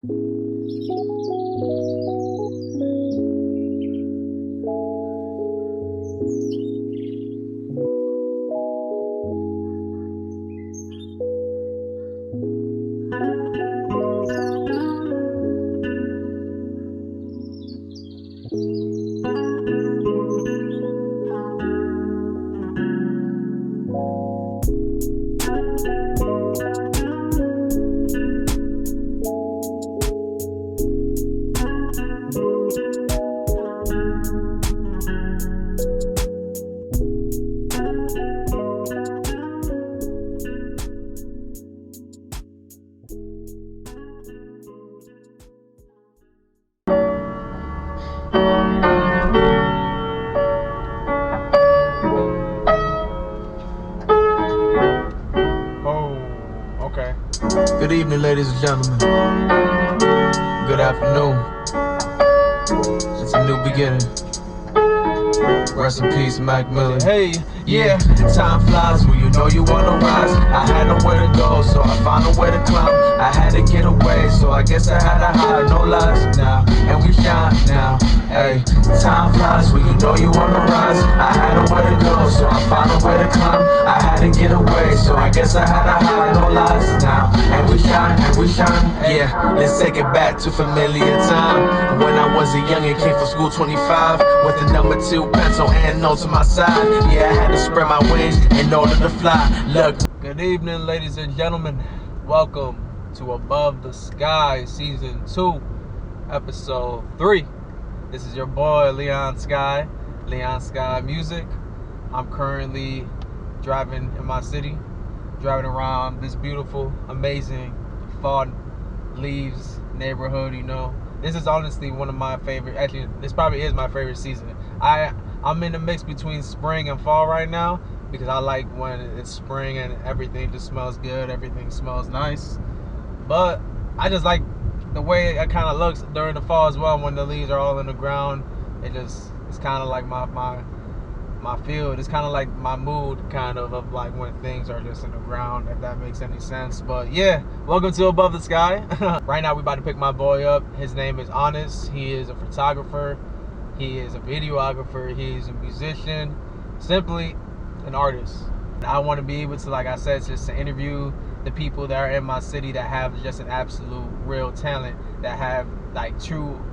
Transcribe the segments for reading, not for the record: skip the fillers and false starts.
Good evening, ladies and gentlemen. Good afternoon. It's a new beginning. Rest in peace, Mac Miller. Hey, yeah, time flies when you know you wanna rise. I had nowhere to go, so I found a way to climb. I had to get away, so I guess I had to hide. No lies now, and we shine now. Hey, time flies when you know you wanna rise. I had nowhere to go, so I found a way to climb. I had to get away, so I guess I had to hide. No lies now, and we shine, and we shine. Yeah, let's take it back to familiar time. When I was a youngin', came from school 25 with the number 2 pencil and notes to my side. Yeah, I had to spread my wings in order to fly. Look. Good evening, ladies and gentlemen. Welcome to Above the Sky Season 2, Episode 3. This is your boy, Leon Sky Music. I'm currently driving in my city, driving around this beautiful, amazing, fall leaves neighborhood, you know. This is honestly one of my favorite, actually, this probably is my favorite season. I'm in the mix between spring and fall right now because I like when it's spring and everything just smells good, everything smells nice. But I just like the way it kind of looks during the fall as well when the leaves are all in the ground. It's kind of like my field. It's kind of like my mood kind of like when things are just in the ground, if that makes any sense. But yeah, welcome to Above the Sky. Right now we about to pick my boy up. His name is ONIS. He is a photographer. He is a videographer. He is a musician. Simply an artist. I want to be able to, like I said, just to interview the people that are in my city that have just an absolute real talent, that have like true,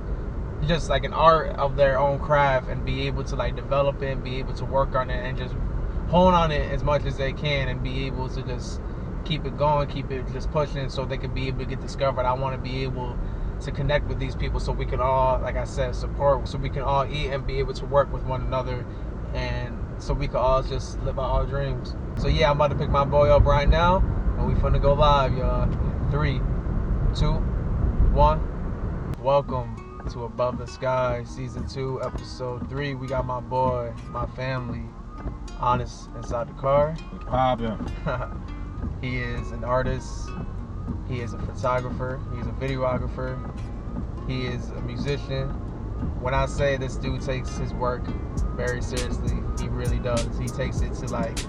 just like an art of their own craft, and be able to like develop it and be able to work on it and just hone on it as much as they can and be able to just keep it going, keep it just pushing so they can be able to get discovered. I want to be able to connect with these people so we can all, like I said, support, so we can all eat and be able to work with one another, and so we can all just live out our dreams. So yeah, I'm about to pick my boy up right now, and we finna go live, y'all. 3, 2, 1. Welcome to Above the Sky, Season 2, Episode 3. We got my boy, my family, ONIS inside the car. He is an artist. He is a photographer. He's a videographer. He is a musician. When I say this dude takes his work very seriously, he really does. He takes it to like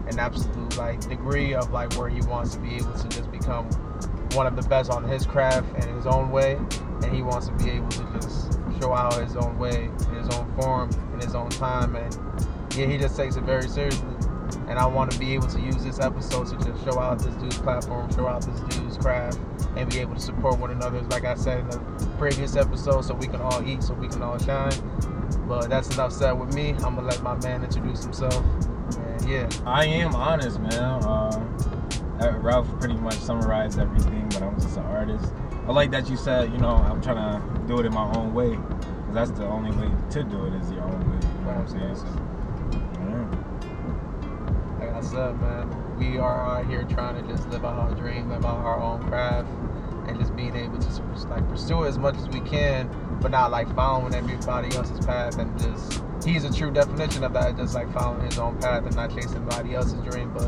an absolute like degree of like where he wants to be able to just become one of the best on his craft in his own way, and he wants to be able to just show out his own way, in his own form, in his own time. And yeah, he just takes it very seriously. And I want to be able to use this episode to just show out this dude's platform, show out this dude's craft, and be able to support one another, like I said in the previous episode, so we can all eat, so we can all shine. But that's enough said with me. I'm going to let my man introduce himself. And yeah. I am honest, man. Ralph pretty much summarized everything, but I'm just an artist. I like that you said, you know, I'm trying to do it in my own way. Because that's the only way to do it, is your own way. You know what I'm saying? So, like I said, man, we are out here trying to just live out our dream, live out our own craft, and just being able to like pursue it as much as we can, but not like following everybody else's path. And just, he's a true definition of that, just like following his own path and not chasing somebody else's dream, but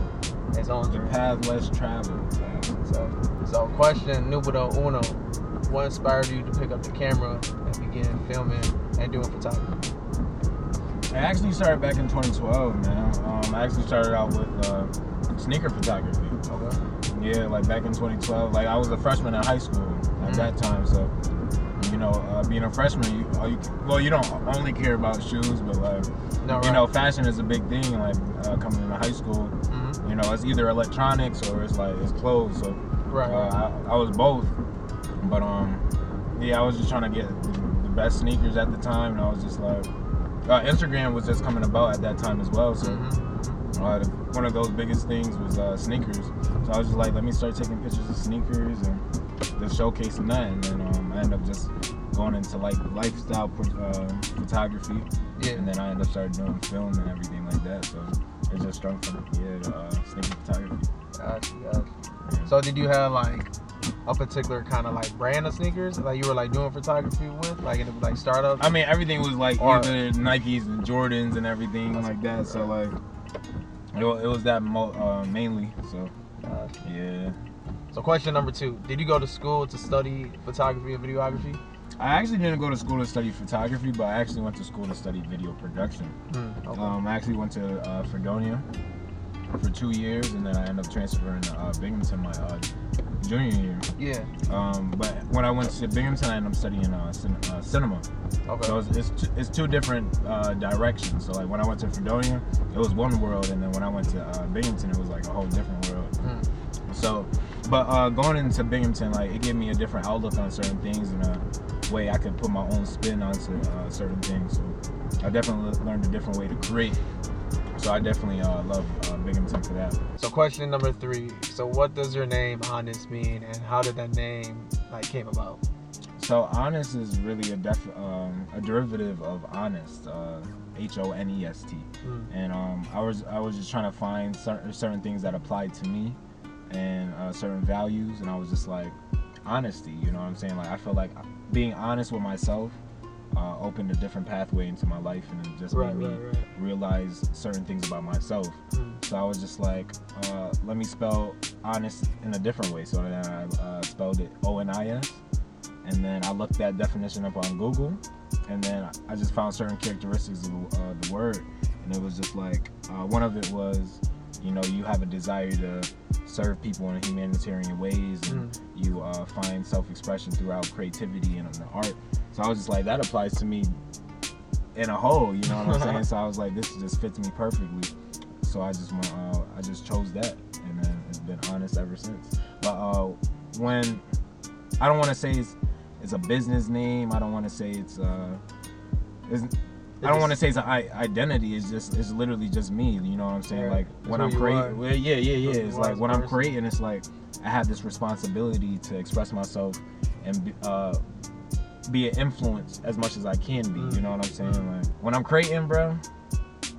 his own dream. The path less traveled. So question numero uno: what inspired you to pick up the camera and begin filming and doing photography? I actually started back in 2012, man. I actually started out with sneaker photography. Okay. Yeah, like back in 2012. Like I was a freshman in high school at that time, so you know, being a freshman, you don't only care about shoes, but like you know, fashion is a big thing. Like coming into high school, you know, it's either electronics or it's clothes. So I was both, but yeah, I was just trying to get the best sneakers at the time, and I was just like, Instagram was just coming about at that time as well, so one of those biggest things was sneakers. So I was just like, let me start taking pictures of sneakers and just showcasing that, and then I ended up just going into like lifestyle photography, and then I ended up starting doing film and everything like that. So it just sprung from sneaker photography. Gotcha. Yeah. So did you have like a particular kind of like brand of sneakers like you were like doing photography with, like in like startups? I mean, everything was like either Nikes and Jordans and everything like that. So like it was that mainly. So yeah. So question number 2: did you go to school to study photography and videography? I actually didn't go to school to study photography, but I actually went to school to study video production. I actually went to Fredonia for 2 years, and then I ended up transferring to Binghamton my junior year. But when I went to Binghamton, I ended up studying cinema. So it's two different directions. So like when I went to Fredonia, it was one world, and then when I went to Binghamton, it was like a whole different world. So, but going into Binghamton, like it gave me a different outlook on certain things and a way I could put my own spin on certain things. So I definitely learned a different way to create. So I definitely love Binghamton for that. So question number 3: so what does your name ONIS mean, and how did that name like came about? So ONIS is really a derivative of honest, HONEST, and I was just trying to find certain things that applied to me and certain values, and I was just like, honesty, you know what I'm saying? Like I feel like being honest with myself opened a different pathway into my life, and it just made me realize certain things about myself. So I was just like, let me spell honest in a different way. So then I spelled it ONIS, and then I looked that definition up on Google, and then I just found certain characteristics of the word, and it was just like, one of it was, you know, you have a desire to serve people in humanitarian ways, and you find self-expression throughout creativity and art. So I was just like, that applies to me in a whole, you know what I'm saying? So I was like, this just fits me perfectly. So I just chose that, and then it's been honest ever since. But when I don't want to say it's a business name, I don't want to say it's I don't want to say it's an identity. It's literally just me. You know what I'm saying? Like when I'm creating, it's like when I'm creating, it's like I have this responsibility to express myself and be an influence as much as I can be. You know what I'm saying? Like when I'm creating, bro,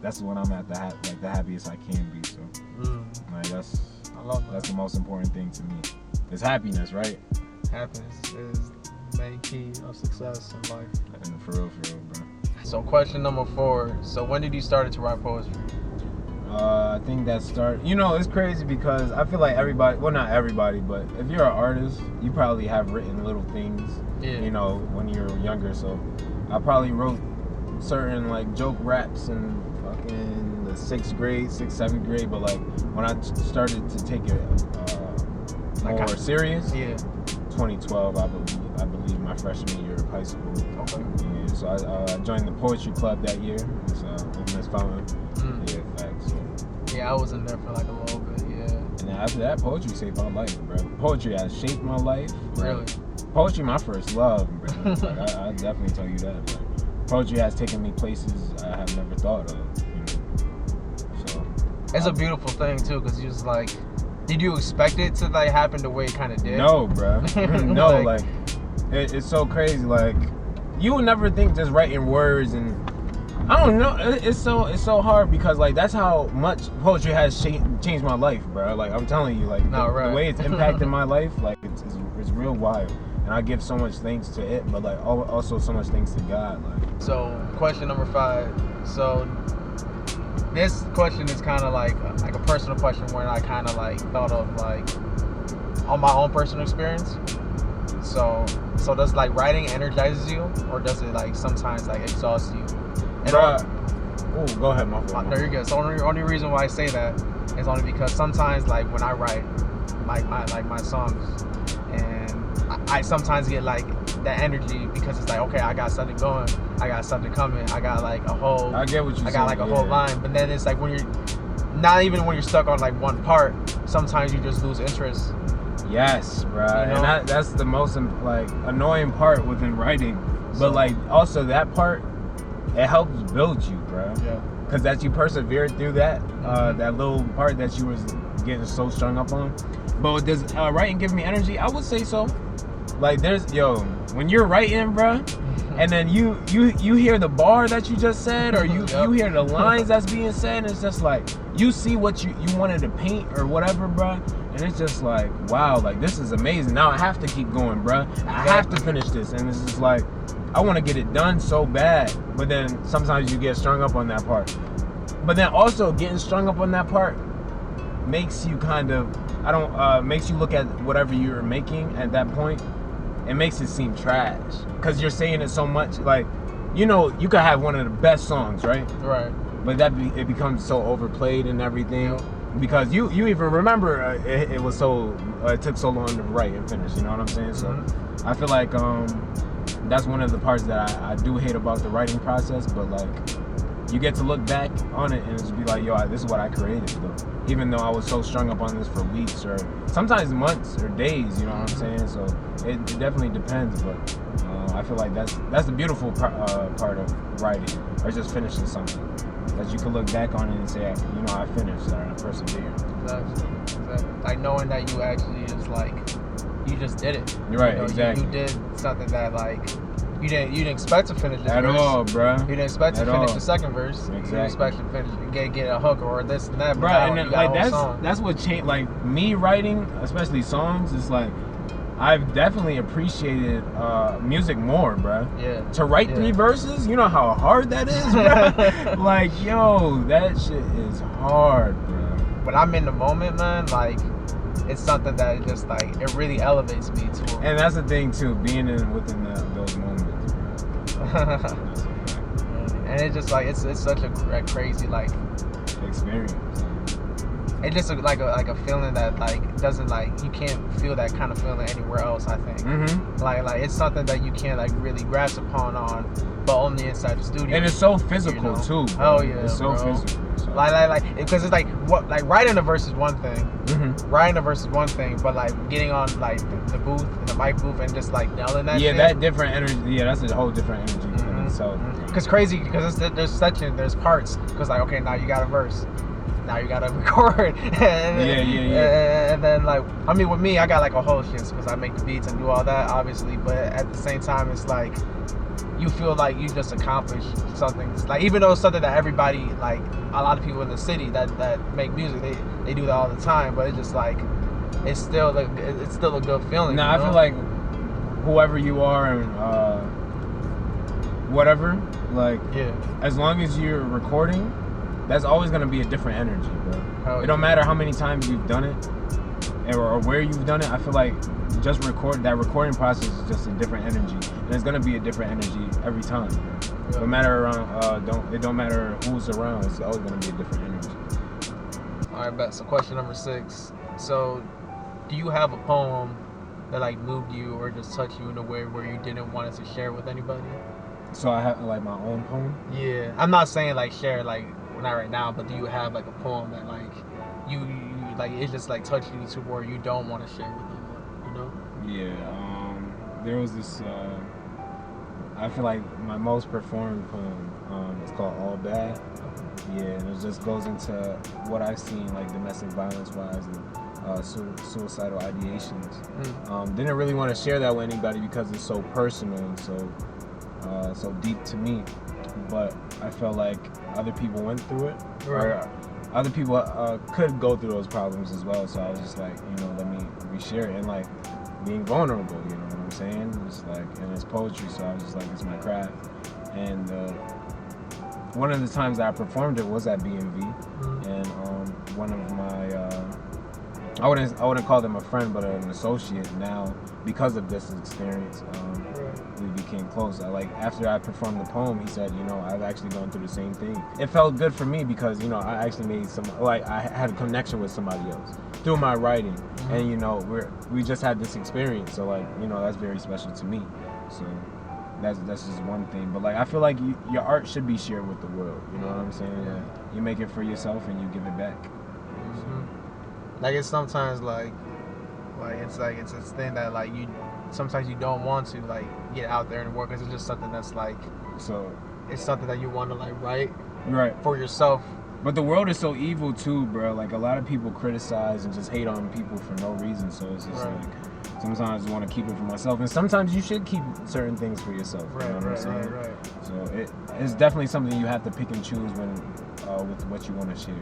that's when I'm at the happiest I can be. So like that's the most important thing to me. It's happiness, right? Happiness is the main key of success in life. And for real, bro. So question number 4: so when did you start to write poetry? I think that started, you know, it's crazy because I feel like everybody, well not everybody, but if you're an artist, you probably have written little things, you know, when you're younger. So I probably wrote certain like joke raps in fucking the 6th grade, 6th, 7th grade, but like when I started to take it more serious, 2012, I believe my freshman year of high school. Yeah, so I joined the poetry club that year. It's Miss Fountain. Yeah, facts. Yeah, I was in there for like a little bit. Yeah. And then after that, poetry saved my life, bro. Poetry has shaped my life. Really? Poetry, my first love, bro. Like, I definitely tell you that. Like, poetry has taken me places I have never thought of. You know? So it's a beautiful thing too, because you just like. Did you expect it to like happen the way it kind of did? No, bro. No, like it's so crazy. Like you would never think just writing words, and I don't know. It's so hard because like that's how much poetry has changed my life, bro. Like I'm telling you, like the way it's impacted my life, like it's real wild. And I give so much thanks to it, but like also so much thanks to God. Like so, question number 5. So. This question is kind of like a personal question where I kind of like thought of like on my own personal experience. So does like writing energizes you, or does it like sometimes like exhaust you? And go ahead, my fault. No, you're good. So only reason why I say that is only because sometimes like when I write, my songs, and I sometimes get like that energy because it's like, okay, I got something going, I got something coming, I got like a whole, I get what you're saying. I got like a whole line, but then it's like when you're not even when you're stuck on like one part, sometimes you just lose interest. Yes, bro, You know? and that's the most like annoying part within writing. But like also that part, it helps build you, bro. Yeah. Because that you persevered through that, that little part that you was getting so strung up on. But does writing give me energy? I would say so. Like when you're writing, bro, and then you hear the bar that you just said, or you hear the lines that's being said, and it's just like you see what you wanted to paint or whatever, bro. And it's just like, wow, like this is amazing. Now I have to keep going, bro. I have to finish this, and it's just like, I want to get it done so bad, but then sometimes you get strung up on that part. But then also getting strung up on that part makes you kind of, makes you look at whatever you're making at that point. It makes it seem trash because you're saying it so much. Like, you know, you could have one of the best songs, right? Right. But it becomes so overplayed and everything because you even remember it was so it took so long to write and finish. You know what I'm saying? So I feel like that's one of the parts that I do hate about the writing process, but like you get to look back on it and just be like, yo, this is what I created though. Even though I was so strung up on this for weeks or sometimes months or days, you know what I'm saying? So it definitely depends, but I feel like that's the beautiful part of writing, or just finishing something that you can look back on it and say, you know, I finished or I persevered. Exactly. Like knowing that you actually just like, you just did it. Right, you know, exactly. You did something that like you didn't expect to finish this at verse. all, bro. You didn't expect to finish the second verse. Exactly. You didn't expect to finish get a hook or this and that. Bro, and then, like that's what changed. Like me writing, especially songs, is like I've definitely appreciated music more, bro. Yeah. To write 3 verses, you know how hard that is, bro. Like, yo, that shit is hard, bro. When I'm in the moment, man, like it's something that just like it really elevates me too. And that's the thing too, being within those moments, bro. And it's just like it's such a crazy like experience. It's just like a feeling that like doesn't like you can't feel that kind of feeling anywhere else. I think like it's something that you can't like really grasp upon but only inside the studio. And it's so physical, you know? Too. Bro. Oh yeah, it's so physical. So. Like because it's like what like writing a verse is one thing. Writing a verse is one thing, but like getting on like the booth, the mic booth, and just like nailing that. Yeah, shit, that different energy. Yeah, that's a whole different energy. So. Because crazy, because there's parts. Because like okay, now you got a verse. Now you gotta record. And then like, I mean, with me, I got like a whole shit because I make the beats and do all that, obviously. But at the same time, it's like you feel like you just accomplished something. Like even though it's something that everybody, like a lot of people in the city that make music, they do that all the time. But it's just like it's still a good feeling. Nah, I feel like whoever you are and whatever, like as long as you're recording. That's always gonna be a different energy, bro. It don't matter how many times you've done it or where you've done it. I feel like just recording process is just a different energy, and it's gonna be a different energy every time. No matter it don't matter who's around. It's always gonna be a different energy. All right, bet. So question number 6. So, do you have a poem that like moved you or just touched you in a way where you didn't want it to share with anybody? So I have like my own poem. Yeah, I'm not saying like share like. Not right now, but do you have like a poem that like you like it just like touched you to where you don't want to share with anyone, you know? Yeah, there was this I feel like my most performed poem is called All Bad. Yeah, and it just goes into what I've seen like domestic violence wise and suicidal ideations. Didn't really want to share that with anybody because it's so personal and so deep to me. But I felt like other people went through it, or other people could go through those problems as well. So I was just like, you know, let me reshare it and like being vulnerable. You know what I'm saying? It's like, and it's poetry, so I was just like, it's my craft. And one of the times that I performed it was at BMV, and one of my I wouldn't call them a friend, but an associate now because of this experience. We came close. Like after I performed the poem, he said, you know, I've actually gone through the same thing. It felt good for me because, you know, I actually made I had a connection with somebody else through my writing, and you know, we just had this experience. So like, you know, that's very special to me. So that's just one thing. But like, I feel like your art should be shared with the world. You know what I'm saying? Yeah. Like, you make it for yourself and you give it back. Like it's sometimes like it's this thing that like sometimes you don't want to like get out there and work because it's just something that's like, so it's something that you want to like write for yourself. But the world is so evil too, bro. Like a lot of people criticize and just hate on people for no reason. So it's just like, sometimes I want to keep it for myself, and sometimes you should keep certain things for yourself. You know what I'm saying? So it's definitely something you have to pick and choose when with what you want to share.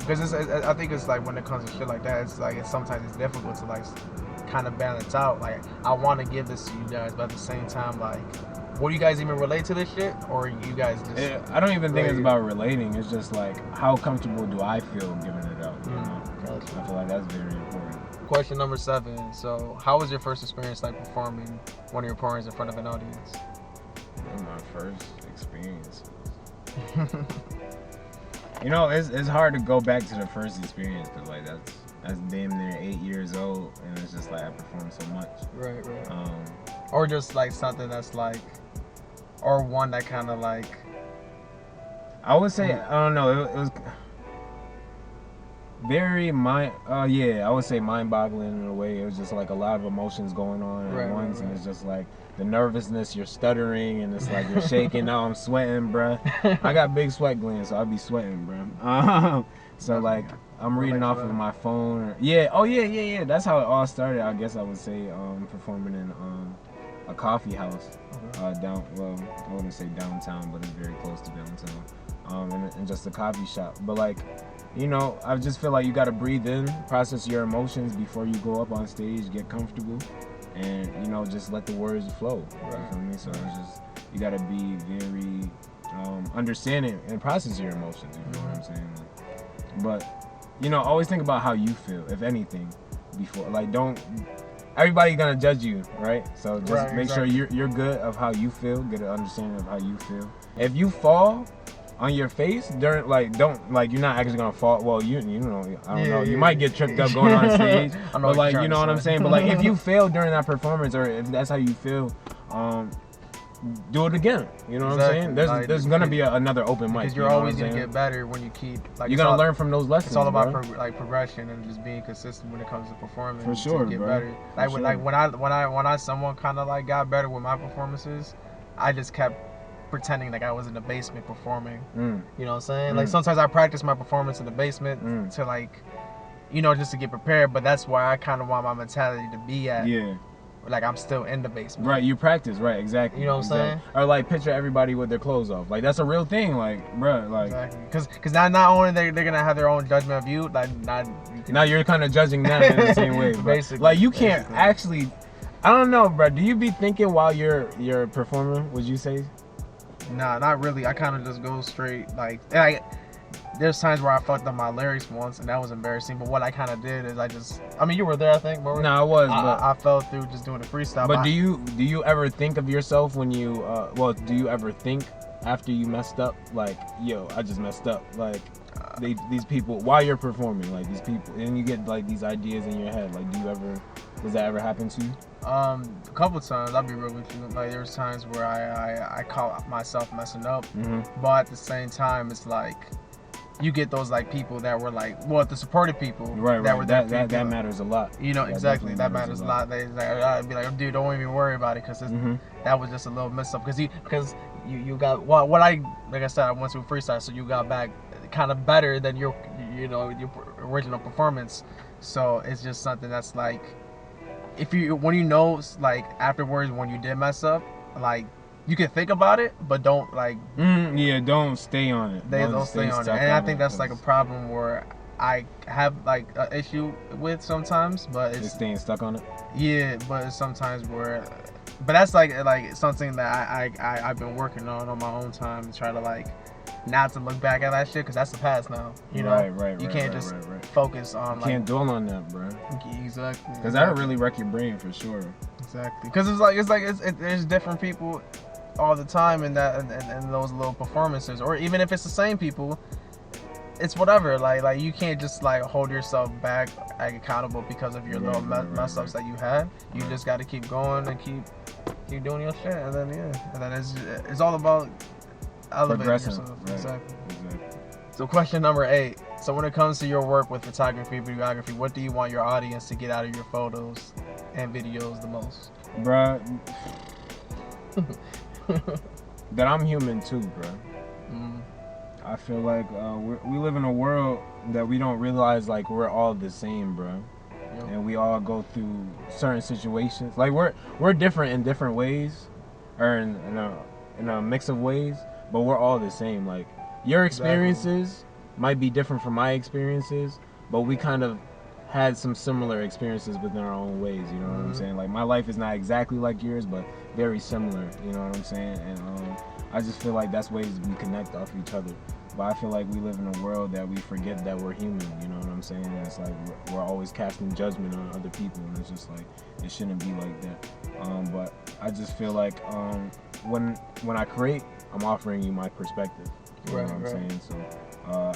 Because I think it's like when it comes to shit like that, it's like sometimes it's difficult to like kind of balance out. Like I want to give this to you guys, but at the same time, like, will you guys even relate to this shit, or you guys just? I don't even think it's about relating. It's just like, how comfortable do I feel giving it out? You know? Gotcha. I feel like that's very important. Question number 7. So, how was your first experience like performing one of your poems in front of an audience? My first experience. You know, it's hard to go back to the first experience because like that's damn near 8 years old, and it's just like I performed so much. Right. Or just like something that's like, or one that kind of like. I would say, I don't know, it was very I would say mind-boggling in a way. It was just like a lot of emotions going on at once, and it's just like the nervousness, you're stuttering, and it's like you're shaking. Now I'm sweating, bruh. I got big sweat glands, so I'll be sweating, bruh. So like I'm reading off of my phone. Yeah. That's how it all started. I guess I would say performing in a coffee house down. Well, I wouldn't say downtown, but it's very close to downtown. And just a coffee shop. But like, you know, I just feel like you gotta breathe in, process your emotions before you go up on stage, get comfortable, and you know, just let the words flow. You feel me? So it's just, you gotta be very understanding and process your emotions. You know what I'm saying? But you know, always think about how you feel, if anything, before. Like, don't. Everybody's gonna judge you, right? So just make sure you're good of how you feel, get an understanding of how you feel. If you fall on your face during, like, don't, like, you're not actually gonna fall. Well, you know, I don't know. You might get tripped up going on stage, but like, you know what I'm saying. But like, if you fail during that performance, or if that's how you feel, do it again. You know what I'm saying? There's gonna be another open mic. Because you're always gonna get better when you keep. Like, you're gonna learn from those lessons. It's all about progression and just being consistent when it comes to performing. For sure, to get bro. better. Like when I someone kind of like got better with my performances, I just kept pretending like I was in the basement performing. You know what I'm saying? Like sometimes I practice my performance in the basement to like, you know, just to get prepared. But that's where I kind of want my mentality to be at. Yeah. Like I'm still in the basement. Right, you practice, right, exactly. You know what I'm saying? Or like picture everybody with their clothes off. Like that's a real thing, like, bro, like. Exactly. Because not only they're gonna have their own judgment of you, now you're kind of judging them in the same way. Basically. Like you can't actually. I don't know, bro. Do you be thinking while you're performing? Would you say? Nah, not really. I kind of just go straight. Like there's times where I fucked up my lyrics once, and that was embarrassing. But what I kind of did is I mean, you were there, I think. No, I was. But I fell through just doing the freestyle. But do you ever think of yourself when you do you ever think after you messed up, like, yo, I just messed up, like these people while you're performing, like these people, and you get like these ideas in your head, like does that ever happen to you? A couple times. I'll be real with you. Like there's times where I caught myself messing up, but at the same time, it's like. You get those like people that were like, well, the supportive people that were there. That matters a lot. You know, exactly. That matters a lot. I'd be like, dude, don't even worry about it, because that was just a little mess up. Because you got what I said, I went to a freestyle, so you got back kind of better than your original performance. So it's just something that's like, when you know, like afterwards when you did mess up, like. You can think about it, but don't like. Don't stay on it. Don't stay on it, and I think that's like a problem where I have like an issue with sometimes, but it's staying stuck on it. Yeah, but it's sometimes where, but that's like something that I've been working on my own time to try to like not to look back at that shit because that's the past now. You know, you can't just focus on. You can't dwell on that, bro. Exactly. Because that'll really wreck your brain for sure. Exactly. Because there's different people all the time in that and those little performances, or even if it's the same people, it's whatever. Like you can't just like hold yourself back, like, accountable because of your little mess ups that you had. You just got to keep going and keep doing your shit, and then it's all about elevating yourself. Exactly. So question number 8. So when it comes to your work with photography, videography, what do you want your audience to get out of your photos and videos the most? Bruh, that I'm human too, bruh. I feel like we live in a world that we don't realize like we're all the same, bro. Yep. And we all go through certain situations. Like we're different in different ways, or in a mix of ways, but we're all the same. Like your experiences might be different from my experiences, but we kind of had some similar experiences within our own ways. You know what I'm saying? Like my life is not exactly like yours, but very similar. You know what I'm saying? And I just feel like that's ways we connect off each other. But I feel like we live in a world that we forget that we're human, you know what I'm saying? And it's like we're always casting judgment on other people, and it's just like it shouldn't be like that. But I just feel like when I create, I'm offering you my perspective. You know what I'm saying? So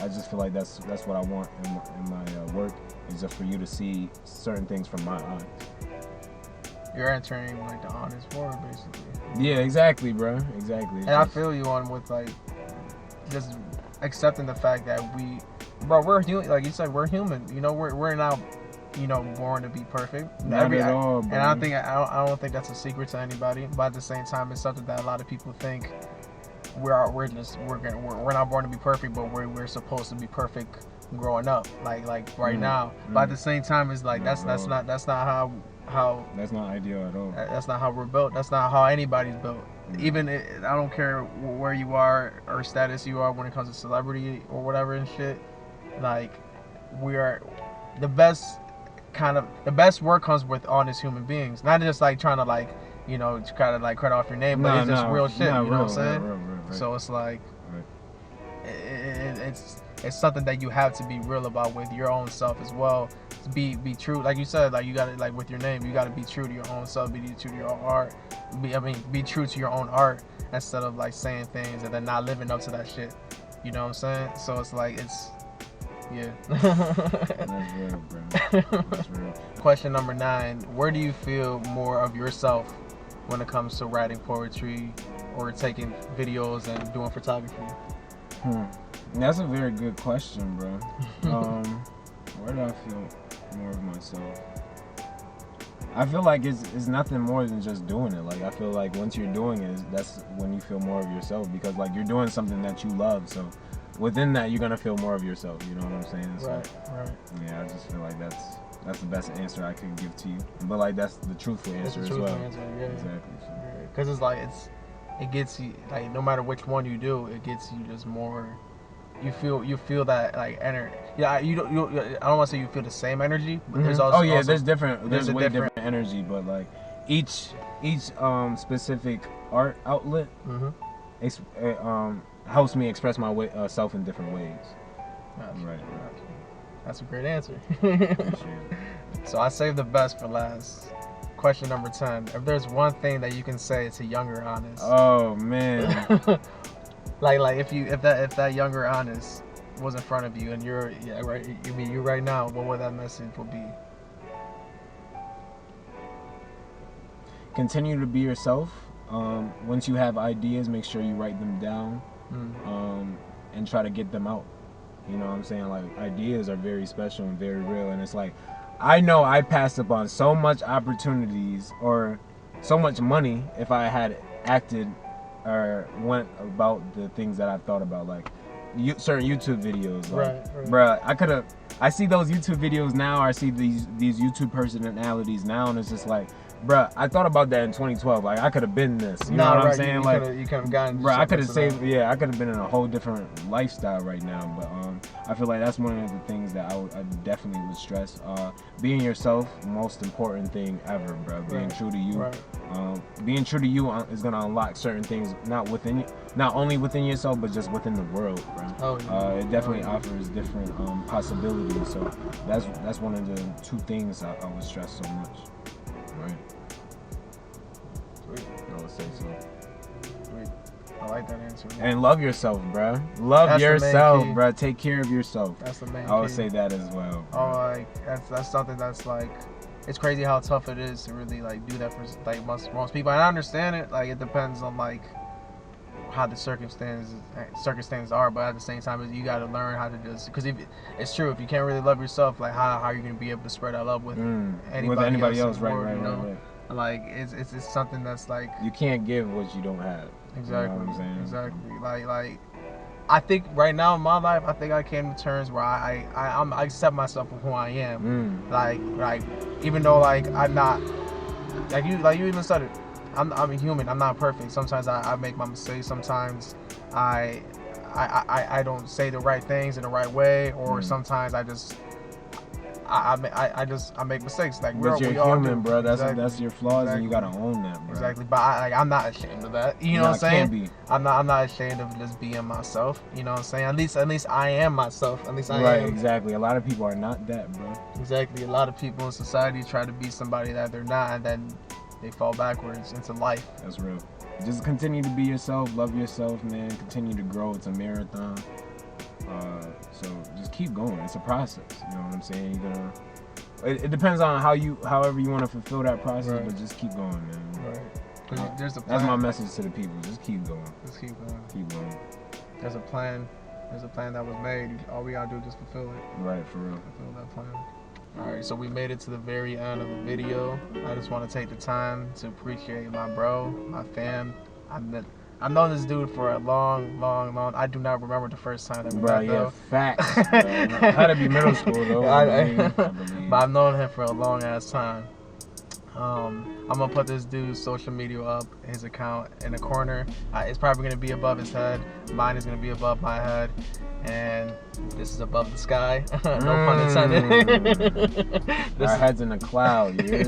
I just feel like that's what I want in my work, is just for you to see certain things from my eyes. You're entering like the honest world, basically. Yeah, exactly, bro. Exactly. And I feel you on with like just accepting the fact that we're human. Like you said, we're human. You know, we're not, born to be perfect. Not at all, bro. And I don't think that's a secret to anybody. But at the same time, it's something that a lot of people think we're not born to be perfect, but we're supposed to be perfect growing up, like right now. But at the same time, it's like that's not how that's not ideal at all. That's not how we're built. That's not how anybody's built. Even I don't care where you are or status you are when it comes to celebrity or whatever and shit. Like we are the best work comes with honest human beings. Not just like trying to like kind of like credit off your name, but it's just real shit. You know what I'm saying? Right. So it's like it's something that you have to be real about with your own self as well. Be true, like you said, like you gotta, like with your name, you gotta be true to your own self, be true to your own art, be true to your own art instead of like saying things and then not living up to that shit. You know what I'm saying? So it's like That's real, bro. That's real. Question number 9: where do you feel more of yourself when it comes to writing poetry or taking videos and doing photography? That's a very good question, bro. Where do I feel more of myself? I feel like it's nothing more than just doing it. Like I feel like once you're doing it, that's when you feel more of yourself, because like you're doing something that you love. So within that, you're gonna feel more of yourself. You know what I'm saying? So, right. Yeah, I just feel like that's the best answer I can give to you. But like that's the truthful answer as well. Yeah. Exactly. Because it's like it gets you, like no matter which one you do, it gets you just more. You feel that like energy. Yeah, I don't want to say you feel the same energy, but there's also there's way different energy, but like each specific art outlet helps me express my self in different ways. Right. That's a great answer. So I saved the best for last. Question number 10: if there's one thing that you can say to younger Honest. Oh man. Like if that younger Honest was in front of you and you're you right now, what would that message would be? Continue to be yourself. Once you have ideas, make sure you write them down, and try to get them out. You know what I'm saying? Like ideas are very special and very real, and it's like I know I passed up on so much opportunities or so much money if I had acted or went about the things that I've thought about, like certain YouTube videos. Like, bruh, I see those YouTube videos now, I see these YouTube personalities now, and it's just like, bruh, I thought about that in 2012. Like, I could have been this. You know what I'm saying? You could have gotten. Bruh, I could have saved. Yeah, I could have been in a whole different lifestyle right now. But I feel like that's one of the things that I definitely would stress. Being yourself, most important thing ever, bro. Being true to you. Right. Being true to you is gonna unlock certain things, not only within yourself, but just within the world, bro. Oh, yeah. It definitely offers different possibilities. So that's one of the two things I would stress so much. Right. Sweet. I would say so. Sweet. I like that answer. And love yourself, bro. Love yourself, bro. Take care of yourself. That's the main key. I would say that as well. Oh, like that's something that's like, it's crazy how tough it is to really like do that for like most people. And I understand it. Like, it depends on like how the circumstances are, but at the same time, you got to learn how to just, because if it's true, if you can't really love yourself, like how are you gonna be able to spread that love with anybody else? Right. Like it's something that's like, you can't give what you don't have. Exactly. You know what I'm saying? Exactly. Like I think right now in my life, I think I came to terms where I accept myself for who I am. Like even though like I'm not like you even said it. I'm a human. I'm not perfect. Sometimes I make my mistakes. Sometimes I don't say the right things in the right way, or sometimes I make mistakes. Like, but you're human, bro. That's your flaws, and you gotta Exactly. own that, bro. Exactly. But I'm not ashamed of that. You know what I'm saying? Can't be. I'm not ashamed of just being myself. You know what I'm saying? At least I am myself. At least I am. Right. Exactly. A lot of people are not that, bro. Exactly. A lot of people in society try to be somebody that they're not, and then they fall backwards into life. That's real. Just continue to be yourself. Love yourself, man. Continue to grow. It's a marathon. So just keep going. It's a process. You know what I'm saying? You're gonna. It depends on however you want to fulfill that process, Right. but just keep going, man. Right. There's a plan. That's my message to the people. Just keep going. Just keep going. Keep going. There's a plan. There's a plan that was made. All we gotta do is just fulfill it. Right, for real. Fulfill that plan. Alright, so we made it to the very end of the video. I just want to take the time to appreciate my bro, my fam. I've known this dude for a long. I do not remember the first time that we met, though. Facts. Bro. It had to be middle school, though. I believe. But I've known him for a long ass time. I'm gonna put this dude's social media up, his account in the corner. It's probably gonna be above his head. Mine is gonna be above my head, and this is above the sky. No pun intended. Our head's in the cloud. Yeah.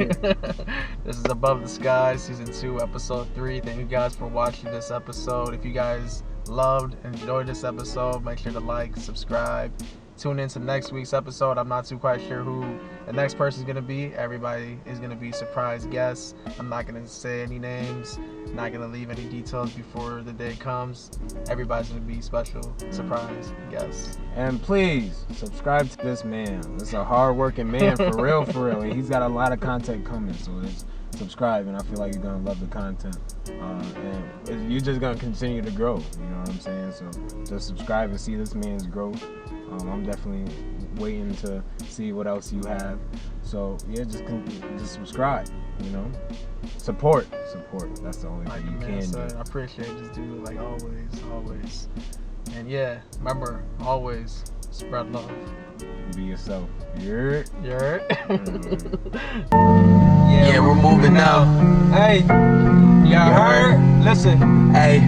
This is Above the Sky, season 2, episode 3. Thank you guys for watching this episode. If you guys loved and enjoyed this episode, make sure to like, subscribe. Tune in to next week's episode. I'm not too quite sure who the next person is going to be. Everybody is going to be surprise guests. I'm not going to say any names. Not going to leave any details before the day comes. Everybody's going to be special surprise guests. And please subscribe to this man. This is a hard-working man, for real. And he's got a lot of content coming, so it's subscribe, and I feel like you're gonna love the content, and you're just gonna continue to grow. You know what I'm saying? So just subscribe and see this man's growth. I'm definitely waiting to see what else you have. So yeah, just subscribe. You know, support. That's the only thing you can do. I appreciate this dude, like always. And yeah, remember, always spread love. Be yourself. You're. Yeah, we're moving now. Hey, you heard? Listen. Hey,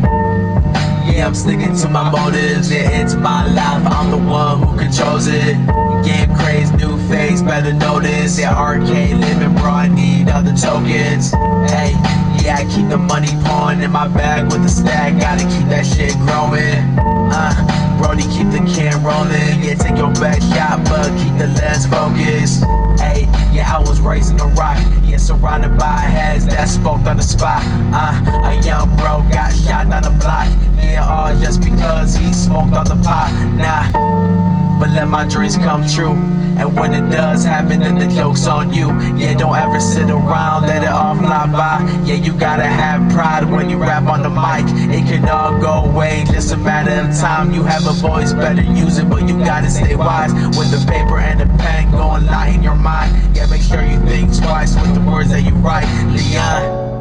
yeah, I'm sticking to my motives. Yeah, it's my life. I'm the one who controls it. Game craze, new phase, better notice. Yeah, arcade living, bro. I need other tokens. Hey, yeah, I keep the money pouring in my bag with the stack. Gotta keep that shit growing. Brody, keep the can rolling. Yeah, take your best shot, but keep the lens focused. Hey, yeah, I was raising a rock. Yeah, surrounded by heads that smoked on the spot. A young bro got shot on the block. Yeah, all just because he smoked on the pot. Nah, but let my dreams come true. And when it does happen, then the joke's on you. Yeah, don't ever sit around, let it all fly by. Yeah, you gotta have pride when you rap on the mic. It can all go away, just a matter of time. You have a voice, better use it, but you gotta stay wise. With the paper and the pen, go and lie in your mind. Yeah, make sure you think twice with the words that you write. Leon.